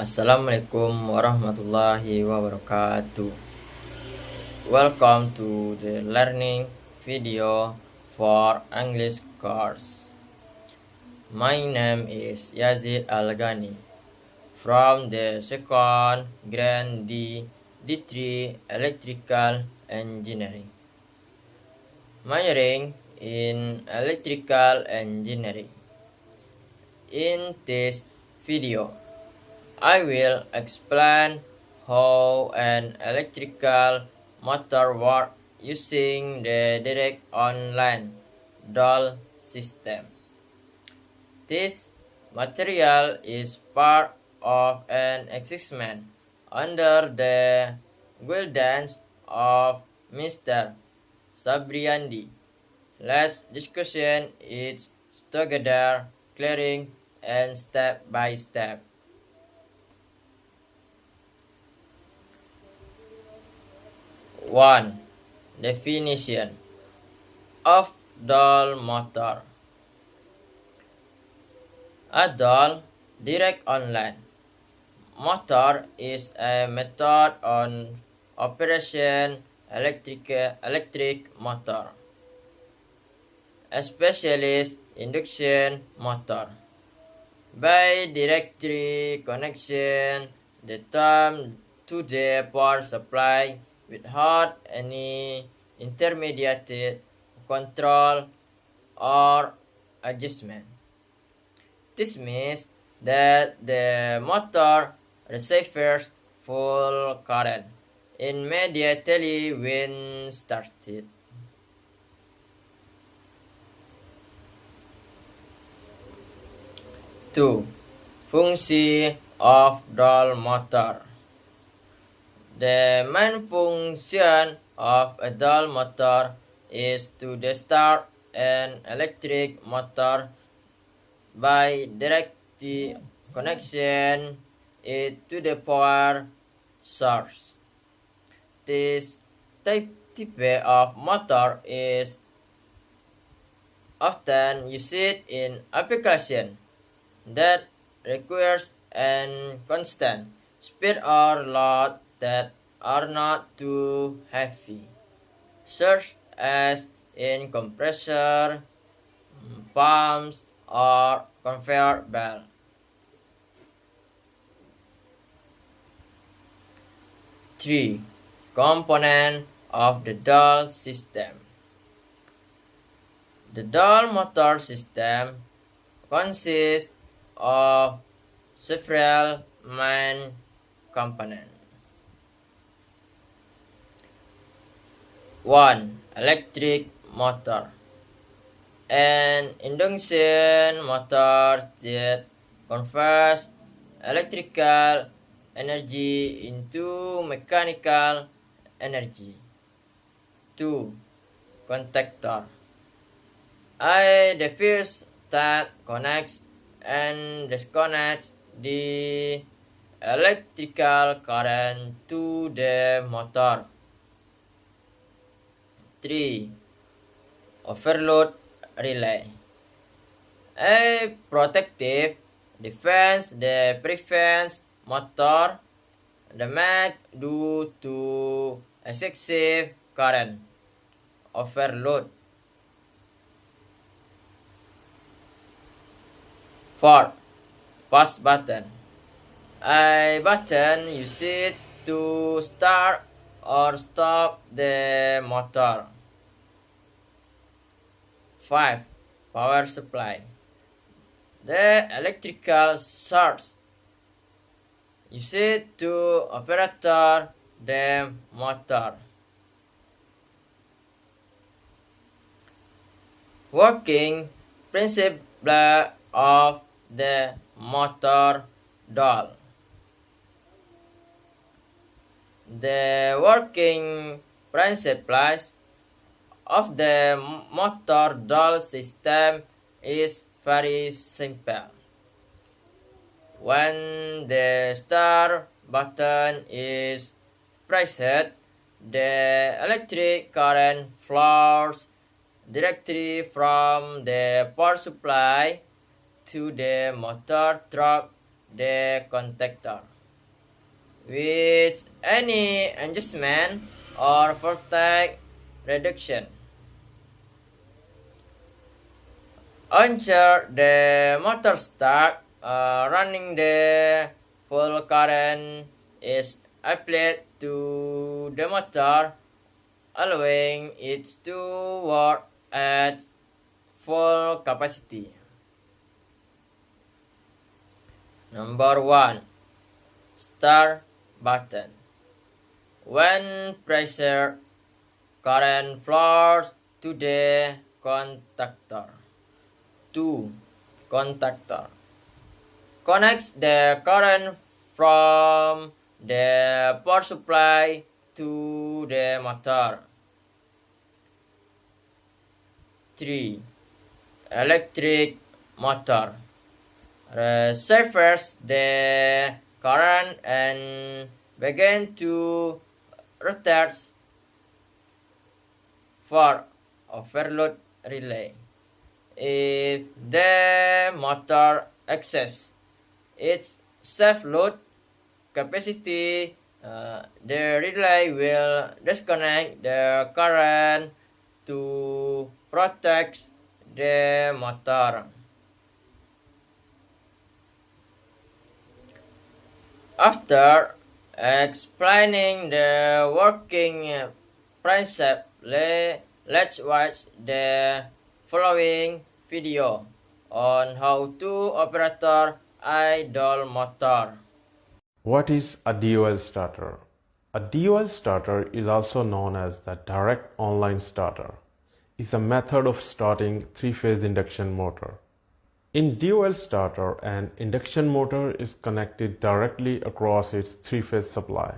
Assalamualaikum warahmatullahi wabarakatuh. Welcome to the learning video for English course. My name is Yazid Al-Ghani from the second grade D3 Electrical Engineering. Majoring in Electrical Engineering. In this video, I will explain how an electrical motor works using the direct online DOL system. This material is part of an experiment under the guidance of Mr. Sabriandi. Let's discussion it together, clearing and step by step. One. Definition of DOL motor. A DOL, direct online motor, is a method on operation electric motor, especially induction motor. By directly connection the term to the power supply without any intermediate control or adjustment. This means that the motor receives full current immediately when started. Two. Function of DOL motor. The main function of a DOL motor is to start an electric motor by direct connection it to the power source. This type of motor is often used in application that requires an constant speed or load that are not too heavy, such as in compressor, pumps, or conveyor belt. Three. Component of the DOL system. The DOL motor system consists of several main components. 1. Electric motor. An induction motor that converts electrical energy into mechanical energy. 2. Contactor. A device that connects and disconnects the electrical current to the motor. 3. Overload relay. A protective defense that prevents motor damage due to excessive current overload. 4. Pause button. A button used to start or stop the motor. 5. Power supply. The electrical source used to operate the motor. Working principle of the motor DOL. The working principles of the motor DOL system is very simple. When the start button is pressed, the electric current flows directly from the power supply to the motor through the contactor. with any adjustment or voltage reduction. Ensure the motor start running, the full current is applied to the motor, allowing it to work at full capacity. Number 1. Start button. When pressure, current flows to the contactor. 2. Contactor connects the current from the power supply to the motor. 3. Electric motor receives the current and begin to rotate for overload relay. If the motor exceeds its safe load capacity, the relay will disconnect the current to protect the motor. After explaining the working principle, let's watch the following video on how to operate idle motor. What is a DOL starter? A DOL starter is also known as the direct online starter. It's a method of starting three-phase induction motor. In DOL starter, an induction motor is connected directly across its three-phase supply.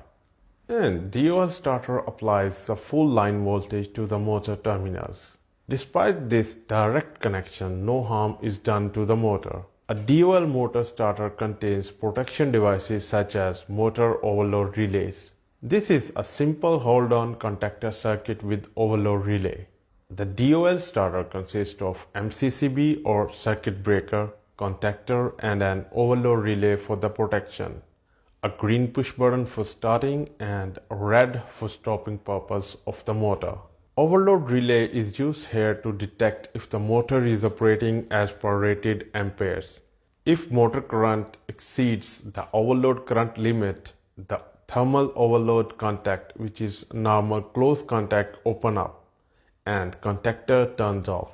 And DOL starter applies the full line voltage to the motor terminals. Despite this direct connection, no harm is done to the motor. A DOL motor starter contains protection devices such as motor overload relays. This is a simple hold-on contactor circuit with overload relay. The DOL starter consists of MCCB or circuit breaker, contactor and an overload relay for the protection, a green push button for starting and red for stopping purpose of the motor. Overload relay is used here to detect if the motor is operating as per rated amperes. If motor current exceeds the overload current limit, the thermal overload contact, which is normal close contact, open up and contactor turns off.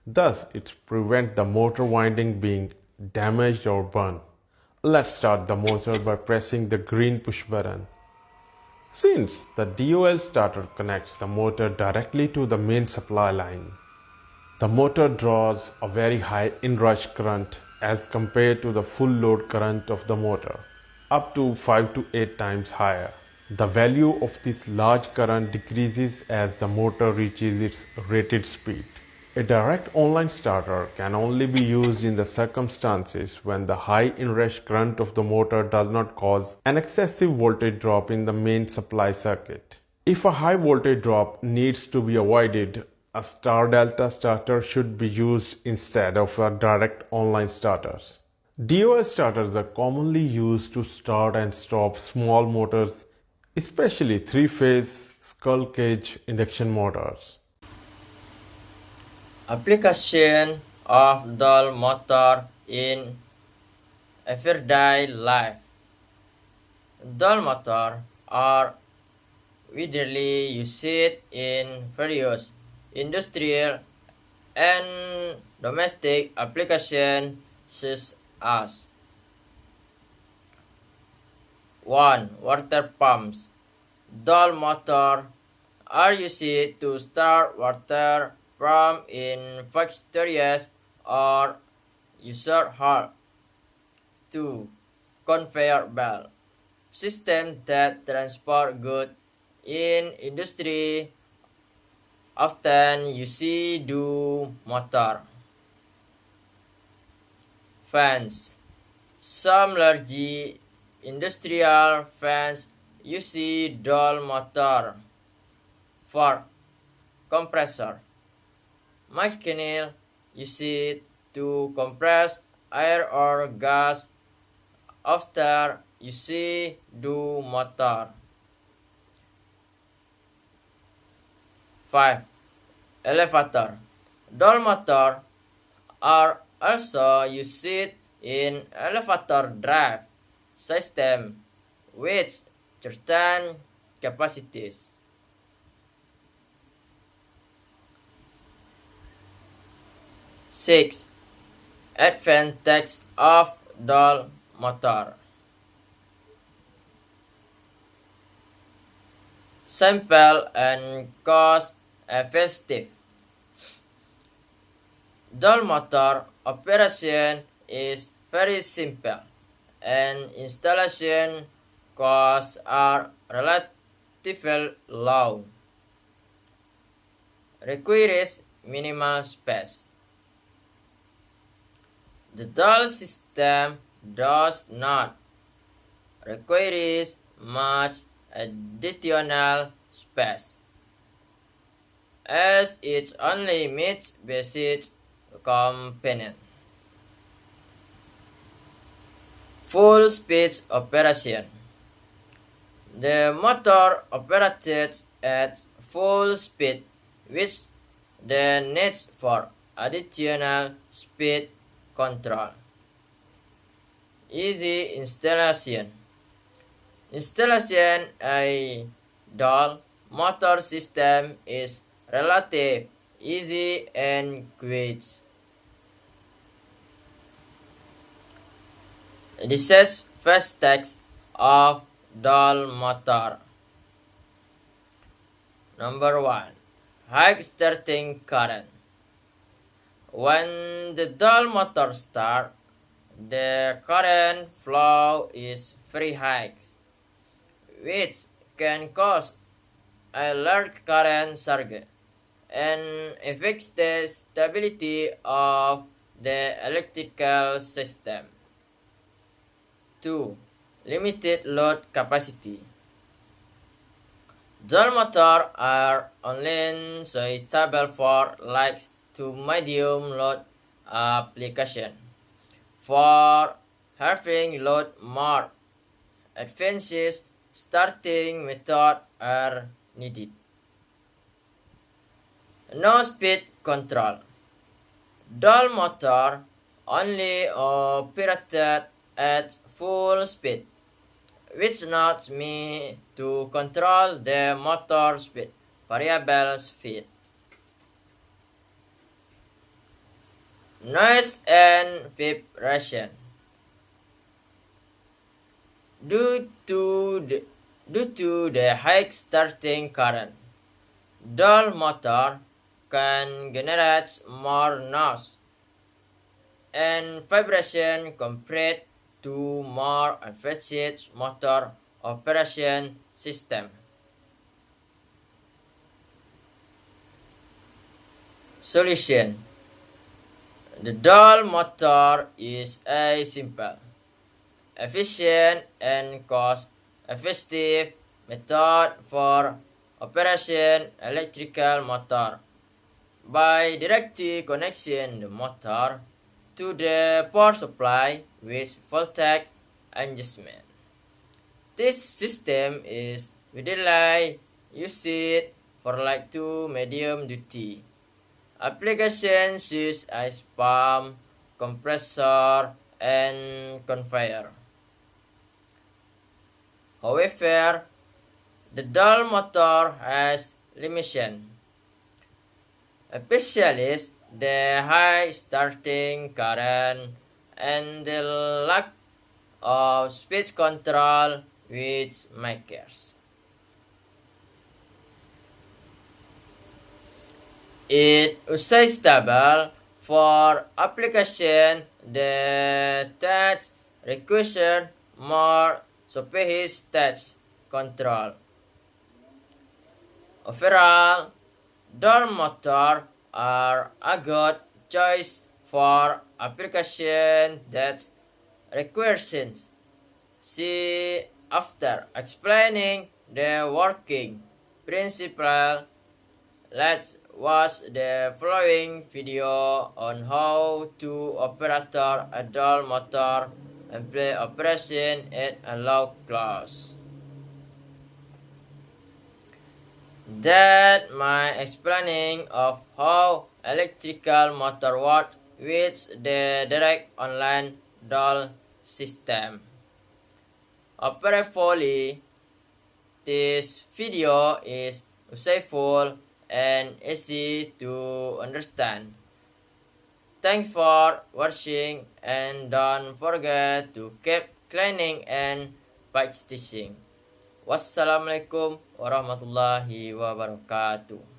Thus, it prevents the motor winding being damaged or burned. Let's start the motor by pressing the green push button. Since the DOL starter connects the motor directly to the main supply line, the motor draws a very high inrush current as compared to the full load current of the motor, up to 5 to 8 times higher. The value of this large current decreases as the motor reaches its rated speed. A direct online starter can only be used in the circumstances when the high inrush current of the motor does not cause an excessive voltage drop in the main supply circuit. If a high voltage drop needs to be avoided, a star delta starter should be used instead of a direct online starters. DOL starters are commonly used to start and stop small motors, especially three-phase skull cage induction motors. Application of dual motor in everyday life. Dual motor are widely used in various industrial and domestic applications such as 1. Water pumps. Dual motor are used to start water pump in factories or user hall. 2. Conveyor belt. System that transport goods in industry often use dual motor. Fans. Some large industrial fans use dual motor. 4. Compressor. Machine used to compress air or gas after you see do motor. 5. Elevator. Door motor are also used in elevator drive system with certain capacities. 6. Advantage of dual motor. Simple and cost effective. Dual motor operation is very simple and installation costs are relatively low. Requires minimal space. The dual system does not require much additional space, as it only meets basic components. Full speed operation. The motor operated at full speed, which then needs for additional speed control. Easy installation. Installation a dual motor system is relatively easy and quick. This is first text of dual motor. Number 1. High starting current. When the dual motor starts, the current flow is very high, which can cause a large current surge and affects the stability of the electrical system. 2. Limited load capacity. Dual motors are only suitable for light to medium load application. For having load more advanced starting methods are needed. No speed control. Dual motor only operated at full speed, which not me to control the motor speed, variable speed. Noise and vibration. Due to the high starting current, dual motor can generate more noise and vibration compared to more advanced motor operation system. Solution. The dual motor is a simple, efficient, and cost-effective method for operation electrical motor by directly connecting the motor to the power supply with voltage adjustment. This system is widely used for light to medium duty applications such as pump, compressor, and conveyor. However, the dual motor has limitations, especially the high starting current and the lack of speed control which makers it unstable for application that require more sophisticated control. Overall, dual motor are a good choice for application that requires. See, after explaining the working principle, let's watch the following video on how to operate a dual motor and play operation at a low class. That my explaining of how electrical motor works with the direct online dual system. Hopefully, this video is useful and easy to understand. Thanks for watching and don't forget to keep cleaning and practicing. Wassalamualaikum warahmatullahi wabarakatuh.